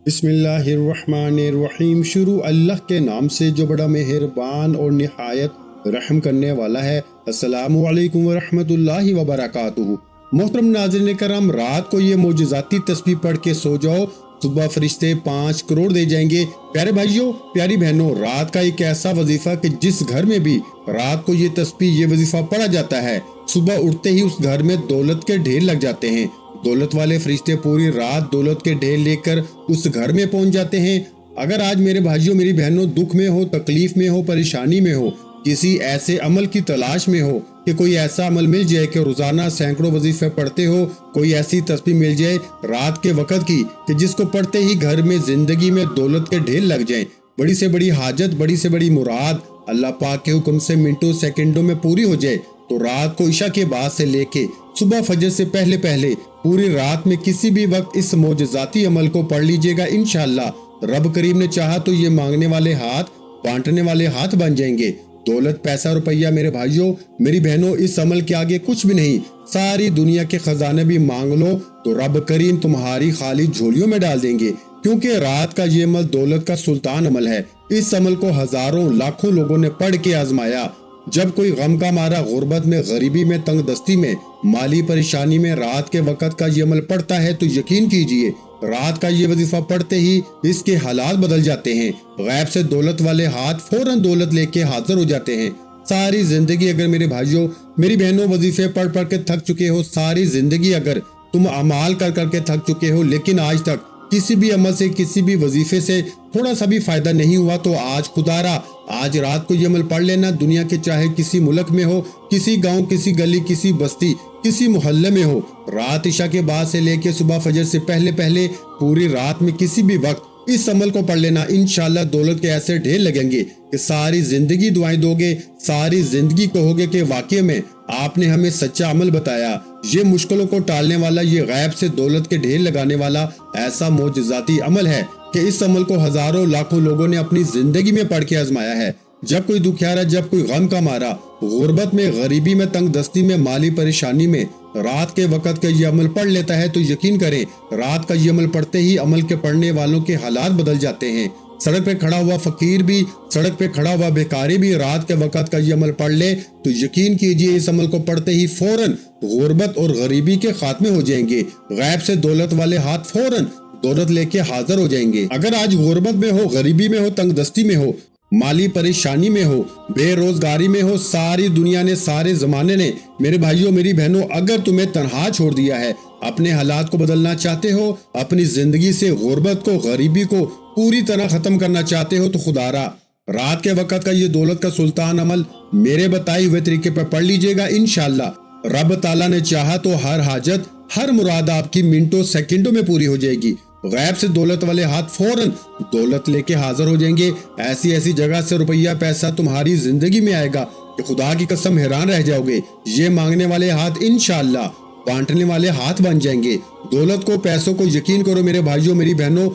بسم اللہ الرحمن الرحیم۔ شروع اللہ کے نام سے جو بڑا مہربان اور نہایت رحم کرنے والا ہے۔ السلام علیکم ورحمۃ اللہ وبرکاتہ۔ محترم ناظرین کرام، رات کو یہ معجزاتی تسبیح پڑھ کے سو جاؤ، صبح فرشتے 5 کروڑ دے جائیں گے۔ پیارے بھائیوں، پیاری بہنوں، رات کا ایک ایسا وظیفہ کہ جس گھر میں بھی رات کو یہ تسبیح، یہ وظیفہ پڑھا جاتا ہے، صبح اٹھتے ہی اس گھر میں دولت کے ڈھیر لگ جاتے ہیں۔ دولت والے فرشتے پوری رات دولت کے ڈھیر لے کر اس گھر میں پہنچ جاتے ہیں۔ اگر آج میرے بھائیوں میری بہنوں دکھ میں ہو، تکلیف میں ہو، پریشانی میں ہو، کسی ایسے عمل کی تلاش میں ہو کہ کوئی ایسا عمل مل جائے کہ روزانہ سینکڑوں وظیفے پڑھتے ہو، کوئی ایسی تسبیح مل جائے رات کے وقت کی کہ جس کو پڑھتے ہی گھر میں زندگی میں دولت کے ڈھیر لگ جائیں، بڑی سے بڑی حاجت، بڑی سے بڑی مراد اللہ پاک کے حکم سے منٹوں سیکنڈوں میں پوری ہو جائے، تو رات کو عشاء کے بعد سے لے کے صبح فجر سے پہلے پوری رات میں کسی بھی وقت اس معجزاتی عمل کو پڑھ لیجئے گا۔ انشاءاللہ رب کریم نے چاہا تو یہ مانگنے والے ہاتھ بانٹنے والے ہاتھ بن جائیں گے۔ دولت، پیسہ، روپیہ میرے بھائیوں میری بہنوں اس عمل کے آگے کچھ بھی نہیں۔ ساری دنیا کے خزانے بھی مانگ لو تو رب کریم تمہاری خالی جھولیوں میں ڈال دیں گے، کیونکہ رات کا یہ عمل دولت کا سلطان عمل ہے۔ اس عمل کو ہزاروں لاکھوں لوگوں نے پڑھ کے آزمایا۔ جب کوئی غم کا مارا غربت میں، غریبی میں، تنگ دستی میں، مالی پریشانی میں رات کے وقت کا یہ عمل پڑھتا ہے تو یقین کیجئے رات کا یہ وظیفہ پڑھتے ہی اس کے حالات بدل جاتے ہیں۔ غیب سے دولت والے ہاتھ فوراً دولت لے کے حاضر ہو جاتے ہیں۔ ساری زندگی اگر میرے بھائیوں میری بہنوں وظیفے پڑھ پڑھ کے تھک چکے ہو، ساری زندگی اگر تم اعمال کر کر کے تھک چکے ہو، لیکن آج تک کسی بھی عمل سے، کسی بھی وظیفے سے تھوڑا سا بھی فائدہ نہیں ہوا، تو آج خدا را آج رات کو یہ عمل پڑھ لینا۔ دنیا کے چاہے کسی ملک میں ہو، کسی گاؤں، کسی گلی، کسی بستی، کسی محلے میں ہو، رات عشاء کے بعد سے لے کے صبح فجر سے پہلے پوری رات میں کسی بھی وقت اس عمل کو پڑھ لینا۔ انشاءاللہ دولت کے ایسے ڈھیر لگیں گے کہ ساری زندگی دعائیں دو گے، ساری زندگی کہو گے کہ واقعی میں آپ نے ہمیں سچا عمل بتایا۔ یہ مشکلوں کو ٹالنے والا، یہ غیب سے دولت کے ڈھیر لگانے والا ایسا معجزاتی عمل ہے کہ اس عمل کو ہزاروں لاکھوں لوگوں نے اپنی زندگی میں پڑھ کے آزمایا ہے۔ جب کوئی دکھیارا، جب کوئی غم کا مارا، غربت میں، غریبی میں، تنگ دستی میں، مالی پریشانی میں رات کے وقت کا یہ عمل پڑھ لیتا ہے تو یقین کریں رات کا یہ عمل پڑھتے ہی عمل کے پڑھنے والوں کے حالات بدل جاتے ہیں۔ سڑک پہ کھڑا ہوا فقیر بھی، سڑک پہ کھڑا ہوا بیکاری بھی رات کے وقت کا یہ عمل پڑھ لے تو یقین کیجئے اس عمل کو پڑھتے ہی فوراً غربت اور غریبی کے خاتمے ہو جائیں گے۔ غیب سے دولت والے ہاتھ فوراً دولت لے کے حاضر ہو جائیں گے۔ اگر آج غربت میں ہو، غریبی میں ہو، تنگ دستی میں ہو، مالی پریشانی میں ہو، بے روزگاری میں ہو، ساری دنیا نے، سارے زمانے نے میرے بھائیوں میری بہنوں اگر تمہیں تنہا چھوڑ دیا ہے، اپنے حالات کو بدلنا چاہتے ہو، اپنی زندگی سے غربت کو، غریبی کو پوری طرح ختم کرنا چاہتے ہو، تو خدا را رات کے وقت کا یہ دولت کا سلطان عمل میرے بتائے ہوئے طریقے پر پڑھ لیجئے گا۔ انشاءاللہ رب تعالیٰ نے چاہا تو ہر حاجت، ہر مراد آپ کی منٹوں سیکنڈوں میں پوری ہو جائے گی۔ غیب سے دولت والے ہاتھ فوراً دولت لے کے حاضر ہو جائیں گے۔ ایسی جگہ سے روپیہ پیسہ تمہاری زندگی میں آئے گا کہ خدا کی قسم حیران رہ جاؤ گے۔ یہ مانگنے والے ہاتھ انشاءاللہ بانٹنے والے ہاتھ بن جائیں گے۔ دولت کو، پیسوں کو یقین کرو میرے بھائیوں میری بہنوں،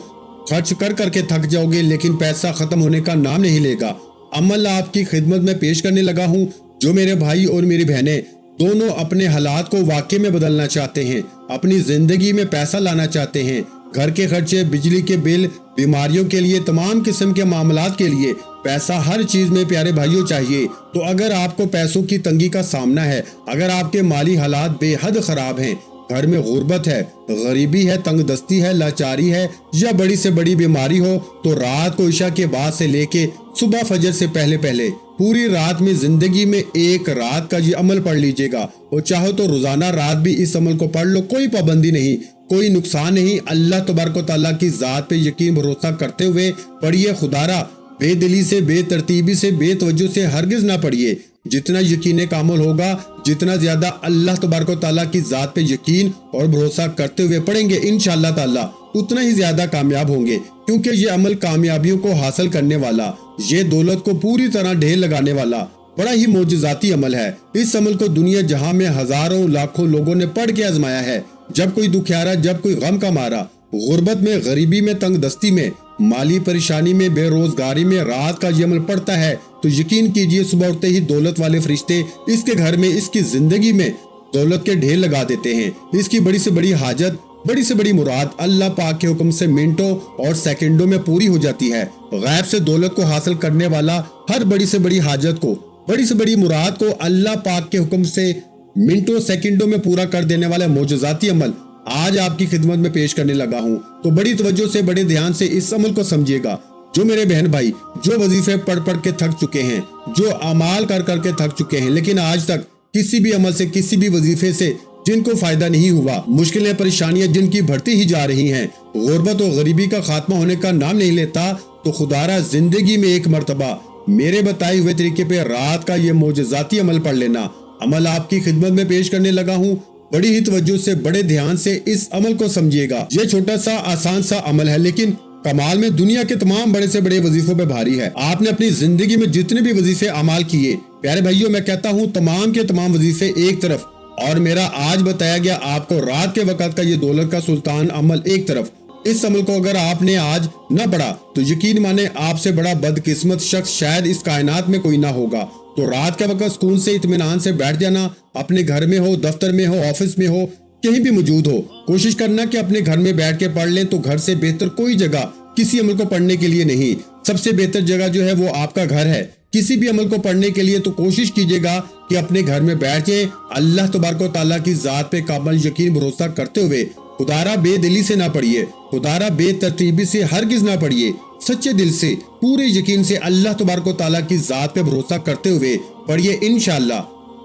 خرچ کر کر کے تھک جاؤ گے لیکن پیسہ ختم ہونے کا نام نہیں لے گا۔ عمل آپ کی خدمت میں پیش کرنے لگا ہوں۔ جو میرے بھائی اور میری بہنیں دونوں اپنے حالات کو واقعی میں بدلنا چاہتے ہیں، اپنی زندگی میں پیسہ لانا چاہتے ہیں، گھر کے خرچے، بجلی کے بل، بیماریوں کے لیے، تمام قسم کے معاملات کے لیے پیسہ ہر چیز میں پیارے بھائیوں چاہیے، تو اگر آپ کو پیسوں کی تنگی کا سامنا ہے، اگر آپ کے مالی حالات بے حد خراب ہیں، گھر میں غربت ہے، غریبی ہے، تنگ دستی ہے، لاچاری ہے، یا بڑی سے بڑی بیماری ہو، تو رات کو عشاء کے بعد سے لے کے صبح فجر سے پہلے پوری رات میں زندگی میں ایک رات کا یہ عمل پڑھ لیجئے گا، اور چاہو تو روزانہ رات بھی اس عمل کو پڑھ لو، کوئی پابندی نہیں، کوئی نقصان نہیں۔ اللہ تبارک و تعالیٰ کی ذات پہ یقین بھروسہ کرتے ہوئے پڑھیے۔ خدا را بے دلی سے، بے ترتیبی سے، بے توجہ سے ہرگز نہ پڑھیے۔ جتنا یقین کامل ہوگا، جتنا زیادہ اللہ تبارک و تعالیٰ کی ذات پہ یقین اور بھروسہ کرتے ہوئے پڑھیں گے انشاءاللہ تعالیٰ اتنا ہی زیادہ کامیاب ہوں گے، کیونکہ یہ عمل کامیابیوں کو حاصل کرنے والا، یہ دولت کو پوری طرح ڈھیر لگانے والا بڑا ہی معجزاتی عمل ہے۔ اس عمل کو دنیا جہاں میں ہزاروں لاکھوں لوگوں نے پڑھ کے آزمایا ہے۔ جب کوئی دکھیارا، جب کوئی غم کا مارا، غربت میں، غریبی میں، تنگ دستی میں، مالی پریشانی میں، بے روزگاری میں رات کا یہ عمل پڑتا ہے تو یقین کیجئے صبح اٹھتے ہی دولت والے فرشتے اس کے گھر میں، اس کی زندگی میں دولت کے ڈھیر لگا دیتے ہیں۔ اس کی بڑی سے بڑی حاجت، بڑی سے بڑی مراد اللہ پاک کے حکم سے منٹوں اور سیکنڈوں میں پوری ہو جاتی ہے۔ غیب سے دولت کو حاصل کرنے والا ہر بڑی سے بڑی حاجت کو، بڑی سے بڑی مراد کو اللہ پاک کے حکم سے منٹوں سیکنڈوں میں پورا کر دینے والا معجزاتی عمل آج آپ کی خدمت میں پیش کرنے لگا ہوں۔ تو بڑی توجہ سے، بڑے دھیان سے اس عمل کو سمجھیے گا۔ جو میرے بہن بھائی جو وظیفے پڑھ کے تھک چکے ہیں، جو اعمال کر کے تھک چکے ہیں، لیکن آج تک کسی بھی عمل سے، کسی بھی وظیفے سے جن کو فائدہ نہیں ہوا، مشکلیں پریشانیاں جن کی بڑھتی ہی جا رہی ہیں، غربت و غریبی کا خاتمہ ہونے کا نام نہیں لیتا، تو خدارا زندگی میں ایک مرتبہ میرے بتائے ہوئے طریقے پہ رات کا یہ معجزاتی عمل پڑھ لینا۔ عمل آپ کی خدمت میں پیش کرنے لگا ہوں، بڑی ہی توجہ سے، بڑے دھیان سے اس عمل کو سمجھیے گا۔ یہ چھوٹا سا آسان سا عمل ہے، لیکن کمال میں دنیا کے تمام بڑے سے بڑے وظیفوں پہ بھاری ہے۔ آپ نے اپنی زندگی میں جتنے بھی وظیفے اعمال کیے، پیارے بھائیوں میں کہتا ہوں تمام کے تمام وظیفے ایک طرف، اور میرا آج بتایا گیا آپ کو رات کے وقت کا یہ دولت کا سلطان عمل ایک طرف۔ اس عمل کو اگر آپ نے آج نہ پڑھا تو یقین مانے آپ سے بڑا بدقسمت شخص شاید اس کائنات میں کوئی نہ ہوگا۔ تو رات کے وقت سکون سے، اطمینان سے بیٹھ جانا، اپنے گھر میں ہو، دفتر میں ہو، آفس میں ہو، کہیں بھی موجود ہو، کوشش کرنا کہ اپنے گھر میں بیٹھ کے پڑھ لیں۔ تو گھر سے بہتر کوئی جگہ کسی عمل کو پڑھنے کے لیے نہیں، سب سے بہتر جگہ جو ہے وہ آپ کا گھر ہے کسی بھی عمل کو پڑھنے کے لیے۔ تو کوشش کیجئے گا کہ اپنے گھر میں بیٹھ جائیں، اللہ تبارک و تعالیٰ کی ذات پہ کامل یقین بھروسہ کرتے ہوئے۔ خدارا بے دلی سے نہ پڑھیے، خدارا بے ترتیبی سے ہرگز نہ پڑھیے، سچے دل سے، پورے یقین سے اللہ تبارک و تعالیٰ کی ذات پہ بھروسہ کرتے ہوئے پڑھیے۔ انشاءاللہ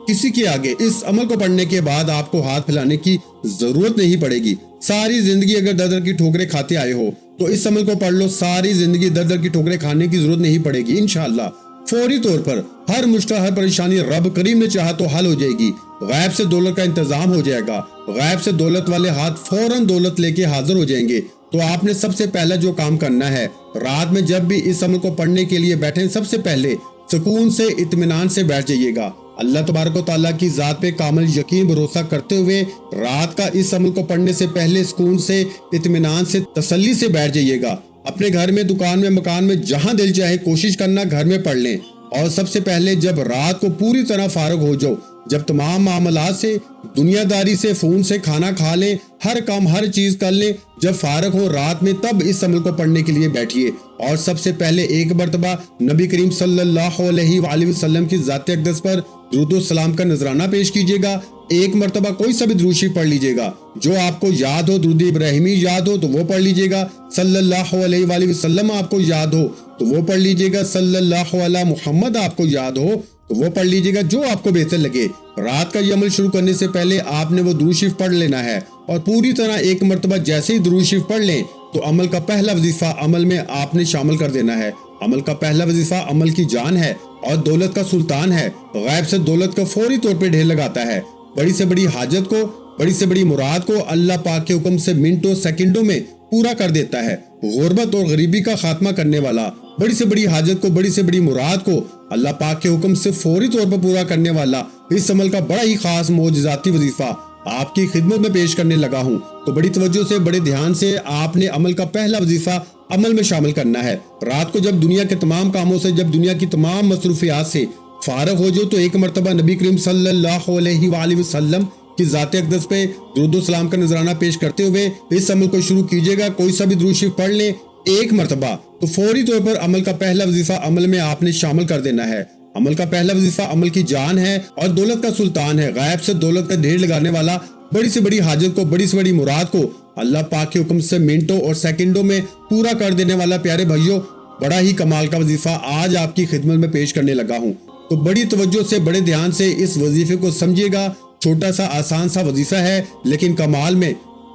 کسی کے آگے اس عمل کو پڑھنے کے بعد آپ کو ہاتھ پھیلانے کی ضرورت نہیں پڑے گی۔ ساری زندگی اگر در در کی ٹھوکریں کھاتے آئے ہو تو اس عمل کو پڑھ لو، ساری زندگی در در کی ٹھوکریں کھانے کی ضرورت نہیں پڑے گی۔ انشاءاللہ فوری طور پر ہر مشکل، ہر پریشانی رب کریم نے چاہا تو حل ہو جائے گی۔ غیب سے دولت کا انتظام ہو جائے گا، غیب سے دولت والے ہاتھ فوراً دولت لے کے حاضر ہو جائیں گے۔ تو آپ نے سب سے پہلا جو کام کرنا ہے، رات میں جب بھی اس عمل کو پڑھنے کے لیے بیٹھیں، سب سے پہلے سکون سے، اطمینان سے بیٹھ جائیے گا، اللہ تبارک و تعالیٰ کی ذات پہ کامل یقین بھروسہ کرتے ہوئے رات کا اس عمل کو پڑھنے سے پہلے سکون سے، اطمینان سے، تسلی سے بیٹھ جائیے گا۔ اپنے گھر میں، دکان میں، مکان میں، جہاں دل چاہے کوشش کرنا گھر میں پڑھ لیں۔ اور سب سے پہلے جب رات کو پوری طرح فارغ ہو جاؤ، جب تمام معاملات سے، دنیا داری سے، فون سے کھانا کھا لیں، ہر کام، ہر چیز کر لیں، جب فارغ ہو رات میں تب اس عمل کو پڑھنے کے لیے بیٹھیے۔ اور سب سے پہلے ایک مرتبہ نبی کریم صلی اللہ علیہ وآلہ وسلم کی ذات اقدس پر درود و سلام کا نذرانہ پیش کیجیے گا۔ ایک مرتبہ کوئی سا بھی درود شریف پڑھ لیجیے گا، جو آپ کو یاد ہو، درود ابراہیمی یاد ہو تو وہ پڑھ لیجیے گا، صلی اللہ علیہ وآلہ وسلم آپ کو یاد ہو تو وہ پڑھ لیجیے گا، صلی اللہ علیہ محمد آپ کو یاد ہو تو وہ پڑھ لیجیے گا، جو آپ کو بہتر لگے۔ رات کا یہ عمل شروع کرنے سے پہلے آپ نے وہ درود شریف پڑھ لینا ہے، اور پوری طرح ایک مرتبہ جیسے ہی درود شریف پڑھ لیں تو عمل کا پہلا وظیفہ عمل میں آپ نے شامل کر دینا ہے۔ عمل کا پہلا وظیفہ عمل کی جان ہے اور دولت کا سلطان ہے۔ غیب سے دولت کا فوری طور پہ ڈھیر لگاتا ہے۔ بڑی سے بڑی حاجت کو، بڑی سے بڑی مراد کو اللہ پاک کے حکم سے منٹوں سیکنڈوں میں پورا کر دیتا ہے۔ غربت اور غریبی کا خاتمہ کرنے والا، بڑی سے بڑی حاجت کو، بڑی سے بڑی مراد کو اللہ پاک کے حکم سے فوری طور پر پورا کرنے والا اس عمل کا بڑا ہی خاص معجزاتی وظیفہ آپ کی خدمت میں پیش کرنے لگا ہوں۔ تو بڑی توجہ سے، بڑے دھیان سے آپ نے عمل کا پہلا وظیفہ عمل میں شامل کرنا ہے۔ رات کو جب دنیا کے تمام کاموں سے، جب دنیا کی تمام مصروفیات سے فارغ ہو جو تو ایک مرتبہ نبی کریم صلی اللہ علیہ وآلہ وسلم کی ذات اقدس پہ درود و سلام کا نذرانہ پیش کرتے ہوئے اس عمل کو شروع کیجیے گا۔ کوئی سا بھی درود شریف پڑھ لیں ایک مرتبہ تو فوری طور پر عمل کا پہلا وظیفہ عمل میں آپ نے شامل کر دینا ہے۔ عمل کا پہلا وظیفہ عمل کی جان ہے اور دولت کا سلطان ہے۔ غیب سے دولت کا ڈھیر لگانے والا، بڑی سے بڑی حاجت کو، بڑی سے بڑی مراد کو اللہ پاک کے حکم سے منٹوں اور سیکنڈوں میں پورا کر دینے والا پیارے بھائیوں بڑا ہی کمال کا وظیفہ آج آپ کی خدمت میں پیش کرنے لگا ہوں۔ تو بڑی توجہ سے، بڑے دھیان سے اس وظیفے کو سمجھیے گا۔ چھوٹا سا آسان سا وظیفہ ہے، لیکن کمال میں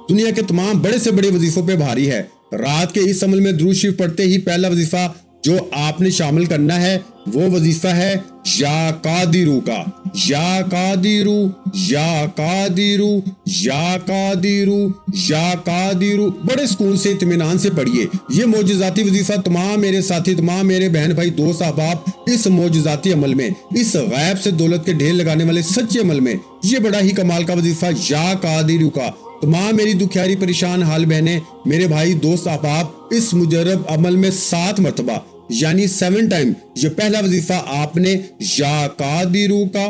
دنیا کے تمام بڑے سے بڑے وظیفوں پہ بھاری ہے۔ رات کے اس عمل میں درود شریف پڑھتے ہی پہلا وظیفہ جو آپ نے شامل کرنا ہے وہ وظیفہ ہے یا قادرو کا۔ یا قادرو، یا قادرو، یا قادرو، یا قادرو، بڑے سکون سے، اطمینان سے پڑھیے۔ یہ معجزاتی وظیفہ تمام میرے ساتھی، تمام میرے بہن بھائی، دوست احباب، اس معجزاتی عمل میں، اس غیب سے دولت کے ڈھیر لگانے والے سچے عمل میں، یہ بڑا ہی کمال کا وظیفہ یا قادرو کا، تمام میری دکھیاری پریشان حال بہنیں، میرے بھائی، دوست احباب، اس مجرب عمل میں 7 مرتبہ یعنی 7 ٹائم یہ پہلا وظیفہ آپ نے یا قادرو کا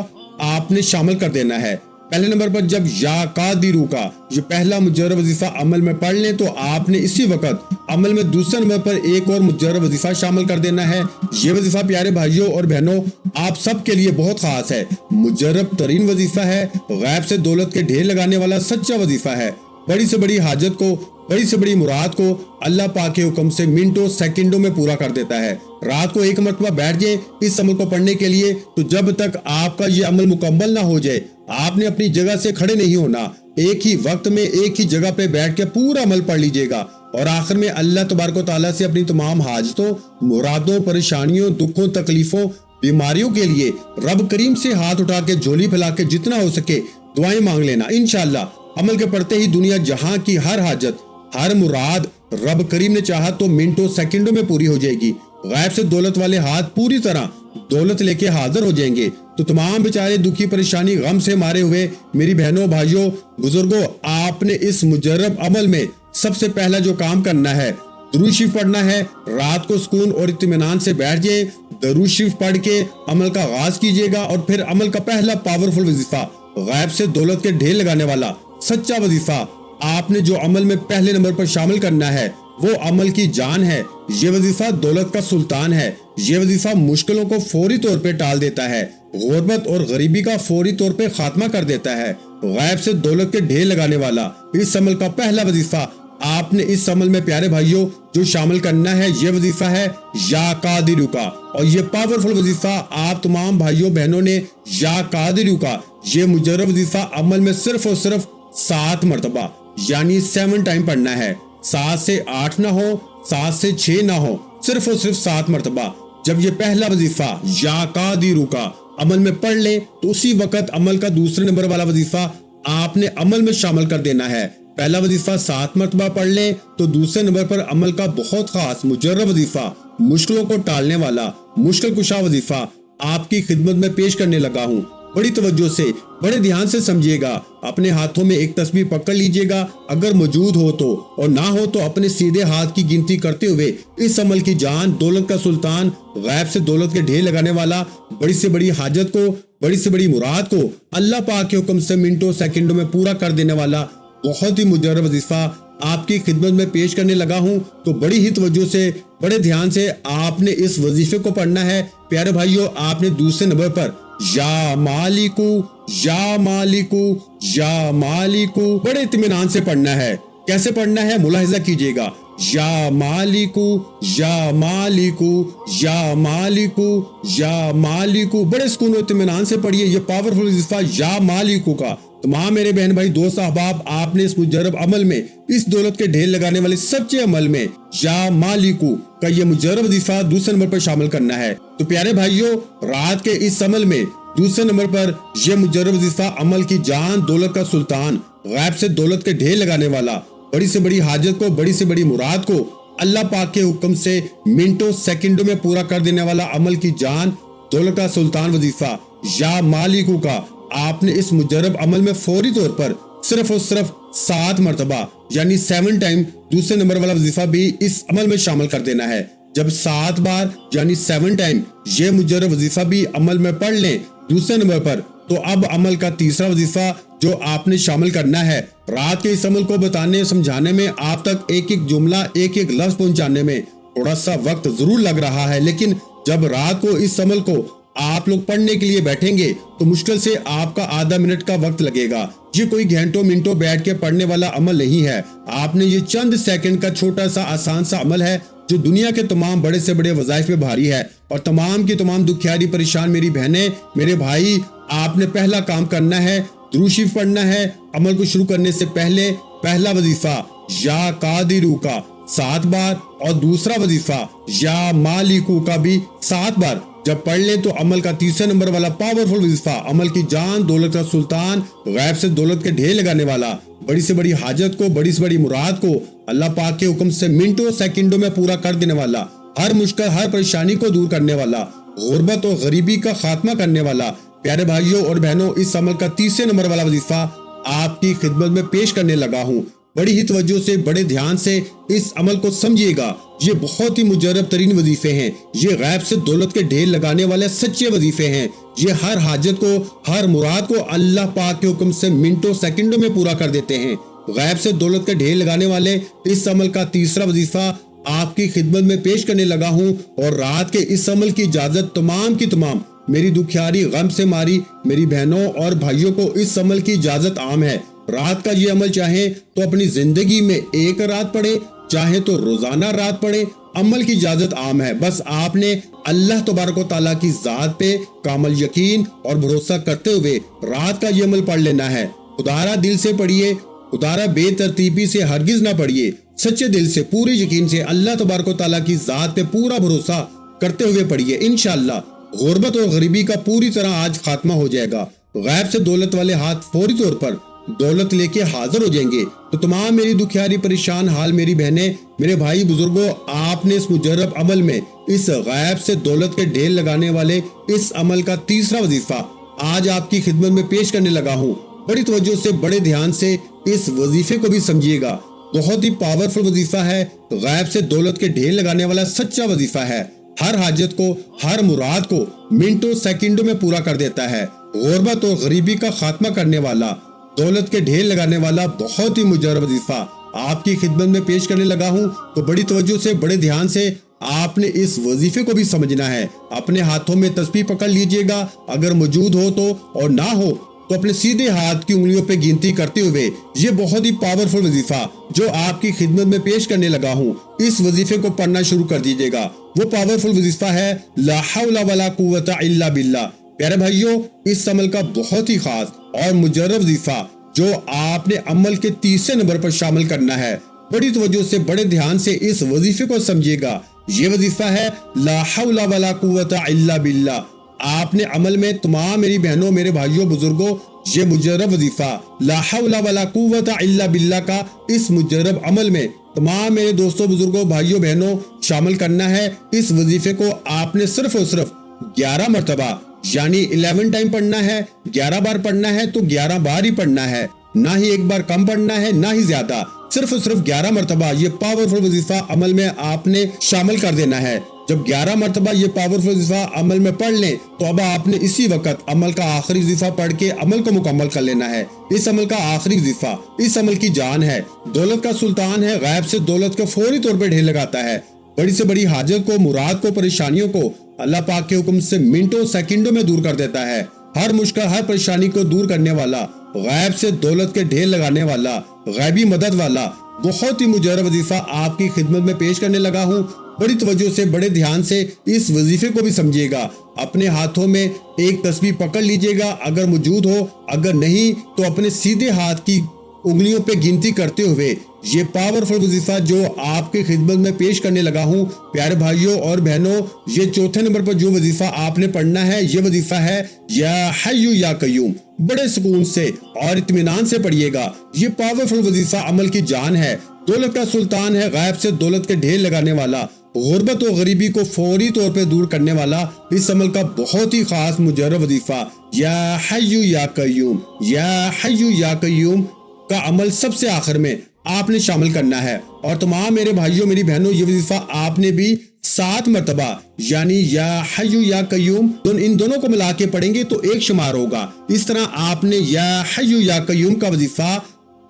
آپ نے شامل کر دینا ہے۔ پہلے نمبر پر جب یا قادرو کا یہ پہلا مجرب وظیفہ عمل میں پڑھ لیں تو آپ نے اسی وقت عمل میں دوسرے نمبر پر ایک اور مجرب وظیفہ شامل کر دینا ہے۔ یہ وظیفہ پیارے بھائیوں اور بہنوں آپ سب کے لیے بہت خاص ہے، مجرب ترین وظیفہ ہے، غیب سے دولت کے ڈھیر لگانے والا سچا وظیفہ ہے۔ بڑی سے بڑی حاجت کو، بڑی سے بڑی مراد کو اللہ پاک کے حکم سے منٹوں سیکنڈوں میں پورا کر دیتا ہے۔ رات کو ایک مرتبہ بیٹھ جائیں اس عمل کو پڑھنے کے لیے، تو جب تک آپ کا یہ عمل مکمل نہ ہو جائے آپ نے اپنی جگہ سے کھڑے نہیں ہونا، ایک ہی وقت میں ایک ہی جگہ پہ بیٹھ کے پورا عمل پڑھ لیجئے گا، اور آخر میں اللہ تبارک و تعالیٰ سے اپنی تمام حاجتوں، مرادوں، پریشانیوں، دکھوں، تکلیفوں، بیماریوں کے لیے رب کریم سے ہاتھ اٹھا کے جھولی پھیلا کے جتنا ہو سکے دعائیں مانگ لینا۔ انشاءاللہ عمل کے پڑھتے ہی دنیا جہاں کی ہر حاجت، ہر مراد رب کریم نے چاہا تو منٹوں سیکنڈوں میں پوری ہو جائے گی۔ غیب سے دولت والے ہاتھ پوری طرح دولت لے کے حاضر ہو جائیں گے۔ تو تمام بیچارے دکھی پریشانی غم سے مارے ہوئے میری بہنوں، بھائیوں، بزرگوں، آپ نے اس مجرب عمل میں سب سے پہلا جو کام کرنا ہے درود شریف پڑھنا ہے۔ رات کو سکون اور اطمینان سے بیٹھ جائیں، درود شریف پڑھ کے عمل کا آغاز کیجیے گا، اور پھر عمل کا پہلا پاورفل وظیفہ، غیب سے دولت کے ڈھیر لگانے والا سچا وظیفہ آپ نے جو عمل میں پہلے نمبر پر شامل کرنا ہے وہ عمل کی جان ہے۔ یہ وظیفہ دولت کا سلطان ہے۔ یہ وظیفہ مشکلوں کو فوری طور پہ ٹال دیتا ہے، غربت اور غریبی کا فوری طور پہ خاتمہ کر دیتا ہے۔ غیب سے دولت کے ڈھیر لگانے والا اس عمل کا پہلا وظیفہ آپ نے اس عمل میں پیارے بھائیوں جو شامل کرنا ہے یہ وظیفہ ہے یا قادرو کا، اور یہ پاورفل وظیفہ آپ تمام بھائیوں بہنوں نے یا قادرو کا یہ مجرب وظیفہ عمل میں صرف اور صرف 7 مرتبہ یعنی 7 ٹائم پڑھنا ہے۔ 7 سے 8 نہ ہو، 7 سے 6 نہ ہو، صرف اور صرف 7 مرتبہ جب یہ پہلا وظیفہ یا قادرو کا عمل میں پڑھ لیں تو اسی وقت عمل کا دوسرے نمبر والا وظیفہ آپ نے عمل میں شامل کر دینا ہے۔ پہلا وظیفہ 7 مرتبہ پڑھ لیں تو دوسرے نمبر پر عمل کا بہت خاص مجرب وظیفہ، مشکلوں کو ٹالنے والا مشکل کشا وظیفہ آپ کی خدمت میں پیش کرنے لگا ہوں۔ بڑی توجہ سے، بڑے دھیان سے سمجھیے گا۔ اپنے ہاتھوں میں ایک تسبیح پکڑ لیجئے گا، اگر موجود ہو تو، اور نہ ہو تو اپنے سیدھے ہاتھ کی گنتی کرتے ہوئے اس عمل کی جان، دولت کا سلطان، غیب سے دولت کے ڈھیر لگانے والا، بڑی سے بڑی حاجت کو، بڑی سے بڑی مراد کو اللہ پاک کے حکم سے منٹوں سیکنڈوں میں پورا کر دینے والا بہت ہی مجرب وظیفہ آپ کی خدمت میں پیش کرنے لگا ہوں۔ تو بڑی ہی توجہ سے، بڑے دھیان سے آپ نے اس وظیفے کو پڑھنا ہے۔ پیارے بھائیوں، آپ نے دوسرے نمبر پر یا مالکو، یا مالکو، یا مالکو بڑے اطمینان سے پڑھنا ہے۔ کیسے پڑھنا ہے ملاحظہ کیجئے گا۔ یا مالکو، یا مالکو، یا مالکو، یا مالکو، بڑے سکون و اطمینان سے پڑھیے یہ پاورفل وظیفہ یا مالکو کا۔ تمام میرے بہن بھائی دوست احباب، آپ نے اس مجرب عمل میں، اس دولت کے ڈھیر لگانے والے سچے عمل میں یا مالکو کا یہ مجرب وظیفہ دوسرے نمبر پر شامل کرنا ہے۔ تو پیارے بھائیوں، رات کے اس عمل میں دوسرے نمبر پر یہ مجرب وظیفہ عمل کی جان، دولت کا سلطان، غیب سے دولت کے ڈھیر لگانے والا، بڑی سے بڑی حاجت کو، بڑی سے بڑی مراد کو اللہ پاک کے حکم سے منٹوں سیکنڈوں میں پورا کر دینے والا عمل کی جان، دولت کا سلطان وظیفہ یا مالکو کا آپ نے اس مجرب عمل میں فوری طور پر صرف اور صرف 7 مرتبہ یعنی 7 ٹائم دوسرے نمبر والا وظیفہ بھی اس عمل میں شامل کر دینا ہے۔ جب 7 بار یعنی 7 ٹائم یہ مجرب وظیفہ بھی عمل میں پڑھ لیں دوسرے نمبر پر، تو اب عمل کا تیسرا وظیفہ جو آپ نے شامل کرنا ہے، رات کے اس عمل کو بتانے سمجھانے میں آپ تک ایک ایک جملہ، ایک ایک لفظ پہنچانے میں تھوڑا سا وقت ضرور لگ رہا ہے، لیکن جب رات کو اس عمل کو آپ لوگ پڑھنے کے لیے بیٹھیں گے تو مشکل سے آپ کا آدھا منٹ کا وقت لگے گا۔ یہ کوئی گھنٹوں منٹوں بیٹھ کے پڑھنے والا عمل نہیں ہے، آپ نے یہ چند سیکنڈ کا چھوٹا سا آسان سا عمل ہے جو دنیا کے تمام بڑے سے بڑے وظائف میں بھاری ہے، اور تمام کی تمام دکھیاری پریشان میری بہنیں، میرے بھائی، آپ نے پہلا کام کرنا ہے، درود شریف پڑھنا ہے۔ عمل کو شروع کرنے سے پہلے پہلا وظیفہ یا قادرو کا 7 بار اور دوسرا وظیفہ یا مالکو کا بھی 7 بار جب پڑھ لیں تو عمل کا تیسرے نمبر والا پاورفل وظیفہ، عمل کی جان، دولت کا سلطان، غیب سے دولت کے ڈھیر لگانے والا، بڑی سے بڑی حاجت کو، بڑی سے بڑی مراد کو اللہ پاک کے حکم سے منٹوں سیکنڈوں میں پورا کر دینے والا، ہر مشکل، ہر پریشانی کو دور کرنے والا، غربت اور غریبی کا خاتمہ کرنے والا۔ پیارے بھائیوں اور بہنوں، اس عمل کا تیسرے نمبر والا وظیفہ آپ کی خدمت میں پیش کرنے لگا ہوں۔ بڑی ہی توجہ سے، بڑے دھیان سے اس عمل کو سمجھیے گا۔ یہ بہت ہی مجرب ترین وظیفے ہیں، یہ غیب سے دولت کے ڈھیر لگانے والے سچے وظیفے ہیں، یہ ہر حاجت کو، ہر مراد کو اللہ پاک کے حکم سے منٹوں سیکنڈوں میں پورا کر دیتے ہیں۔ غیب سے دولت کا ڈھیر لگانے والے اس عمل کا تیسرا وظیفہ آپ کی خدمت میں پیش کرنے لگا ہوں، اور رات کے اس عمل کی اجازت تمام کی تمام میری دکھیاری غم سے ماری میری بہنوں اور بھائیوں کو اس عمل کی اجازت عام ہے۔ رات کا یہ عمل چاہیں تو اپنی زندگی میں ایک رات پڑھیں، چاہیں تو روزانہ رات پڑھیں، عمل کی اجازت عام ہے۔ بس آپ نے اللہ تبارک و تعالیٰ کی ذات پہ کامل یقین اور بھروسہ کرتے ہوئے رات کا یہ عمل پڑھ لینا ہے۔ خدارا دل سے پڑھیے، خدارا بے ترتیبی سے ہرگز نہ پڑھیے، سچے دل سے پورے یقین سے اللہ تبارک و تعالیٰ کی ذات پہ پورا بھروسہ کرتے ہوئے پڑھیے۔ انشاءاللہ غربت اور غریبی کا پوری طرح آج خاتمہ ہو جائے گا۔ غیب سے دولت والے ہاتھ فوری طور پر دولت لے کے حاضر ہو جائیں گے۔ تو تمام میری دکھیاری پریشان حال میری بہنیں، میرے بھائی بزرگوں، آپ نے اس مجرب عمل میں اس غیب سے دولت کے ڈھیر لگانے والے اس عمل کا تیسرا وظیفہ آج آپ کی خدمت میں پیش کرنے لگا ہوں۔ بڑی توجہ سے، بڑے دھیان سے اس وظیفے کو بھی سمجھیے گا۔ بہت ہی پاورفل وظیفہ ہے۔ غیب سے دولت کے ڈھیر لگانے والا سچا وظیفہ ہے۔ ہر حاجت کو، ہر مراد کو منٹوں سیکنڈوں میں پورا کر دیتا ہے۔ غربت اور غریبی کا خاتمہ کرنے والا، دولت کے ڈھیر لگانے والا بہت ہی مجرب وظیفہ آپ کی خدمت میں پیش کرنے لگا ہوں۔ تو بڑی توجہ سے، بڑے دھیان سے آپ نے اس وظیفے کو بھی سمجھنا ہے۔ اپنے ہاتھوں میں تسبیح پکڑ لیجئے گا، اگر موجود ہو تو، اور نہ ہو تو اپنے سیدھے ہاتھ کی انگلیوں پہ گنتی کرتے ہوئے یہ بہت ہی پاورفل وظیفہ جو آپ کی خدمت میں پیش کرنے لگا ہوں، اس وظیفے کو پڑھنا شروع کر دیجئے گا۔ وہ پاورفل وظیفہ ہے لا حول ولا قوت الا باللہ۔ پیارے بھائیوں، اس عمل کا بہت ہی خاص اور مجرب وظیفہ جو آپ نے عمل کے تیسرے نمبر پر شامل کرنا ہے، بڑی توجہ سے، بڑے دھیان سے اس وظیفے کو سمجھیے گا۔ یہ وظیفہ ہے لا حول ولا قوت الا باللہ۔ آپ نے عمل میں تمام میری بہنوں، میرے بھائیوں، بزرگوں، یہ مجرب وظیفہ لا حول ولا قوت الا باللہ کا اس مجرب عمل میں تمام میرے دوستوں، بزرگوں، بھائیوں، بہنوں شامل کرنا ہے۔ اس وظیفے کو آپ نے صرف اور صرف 11 مرتبہ یعنی 11 ٹائم پڑھنا ہے۔ 11 بار پڑھنا ہے تو 11 بار ہی پڑھنا ہے، نہ ہی ایک بار کم پڑھنا ہے، نہ ہی زیادہ، صرف اور صرف 11 مرتبہ یہ پاورفل وظیفہ عمل میں آپ نے شامل کر دینا ہے۔ جب 11 مرتبہ یہ پاورفل وظیفہ عمل میں پڑھ لیں تو اب آپ نے اسی وقت عمل کا آخری وظیفہ پڑھ کے عمل کو مکمل کر لینا ہے۔ اس عمل کا آخری وظیفہ اس عمل کی جان ہے۔ دولت کا سلطان ہے، غیب سے دولت کا فوری طور پہ ڈھیر لگاتا ہے۔ بڑی سے بڑی حاجت کو، مراد کو، پریشانیوں کو اللہ پاک کے حکم سے منٹوں سیکنڈوں میں دور کر دیتا ہے۔ ہر مشکل، ہر پریشانی کو دور کرنے والا، غیب سے دولت کے ڈھیر لگانے والا، غیبی مدد والا بہت ہی مجرب وظیفہ آپ کی خدمت میں پیش کرنے لگا ہوں۔ بڑی توجہ سے، بڑے دھیان سے اس وظیفے کو بھی سمجھیے گا۔ اپنے ہاتھوں میں ایک تسبیح پکڑ لیجئے گا، اگر موجود ہو، اگر نہیں تو اپنے سیدھے ہاتھ کی انگلیوں پہ گنتی کرتے ہوئے یہ پاورفل وظیفہ جو آپ کی خدمت میں پیش کرنے لگا ہوں۔ پیارے بھائیوں اور بہنوں، یہ چوتھے نمبر پر جو وظیفہ آپ نے پڑھنا ہے، یہ وظیفہ ہے یا حی یا قیوم۔ بڑے سکون سے اور اطمینان سے پڑھیے گا۔ یہ پاورفل وظیفہ عمل کی جان ہے۔ دولت کا سلطان ہے، غیب سے دولت کے ڈھیر لگانے والا، غربت و غریبی کو فوری طور پہ دور کرنے والا، اس عمل کا بہت ہی خاص مجرب وظیفہ یا حی یا قیوم، یا حی یا قیوم کا عمل سب سے آخر میں آپ نے شامل کرنا ہے۔ اور تمام میرے بھائیوں، میری بہنوں، یہ وظیفہ آپ نے بھی 7 مرتبہ یعنی یا حی یا قیوم ان دونوں کو ملا کے پڑھیں گے تو ایک شمار ہوگا۔ اس طرح آپ نے یا حی یا قیوم کا وظیفہ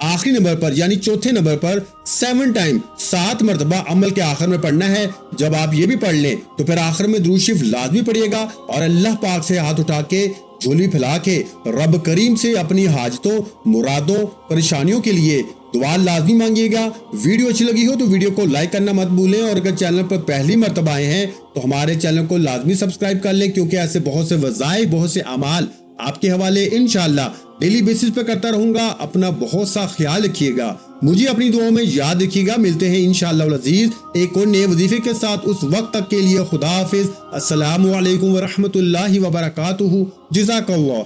آخری نمبر پر یعنی چوتھے نمبر پر 7 ٹائم 7 مرتبہ عمل کے آخر میں پڑھنا ہے۔ جب آپ یہ بھی پڑھ لیں تو پھر آخر میں درود شریف لازمی پڑھیے گا، اور اللہ پاک سے ہاتھ اٹھا کے، جھولی پھیلا کے رب کریم سے اپنی حاجتوں، مرادوں، پریشانیوں کے لیے دعا لازمی مانگیے گا۔ ویڈیو اچھی لگی ہو تو ویڈیو کو لائک کرنا مت بھولیں، اور اگر چینل پر پہلی مرتبہ آئے ہیں تو ہمارے چینل کو لازمی سبسکرائب کر لیں، کیونکہ ایسے بہت سے وظائف، بہت سے اعمال آپ کے حوالے انشاءاللہ ڈیلی بیسس پہ کرتا رہوں گا۔ اپنا بہت سا خیال رکھیے گا، مجھے اپنی دعاؤں میں یاد رکھیے گا۔ ملتے ہیں انشاءاللہ العزیز ایک اور نئے وظیفے کے ساتھ، اس وقت تک کے لیے خدا حافظ۔ السلام علیکم ورحمۃ اللہ وبرکاتہ۔ جزاک اللہ۔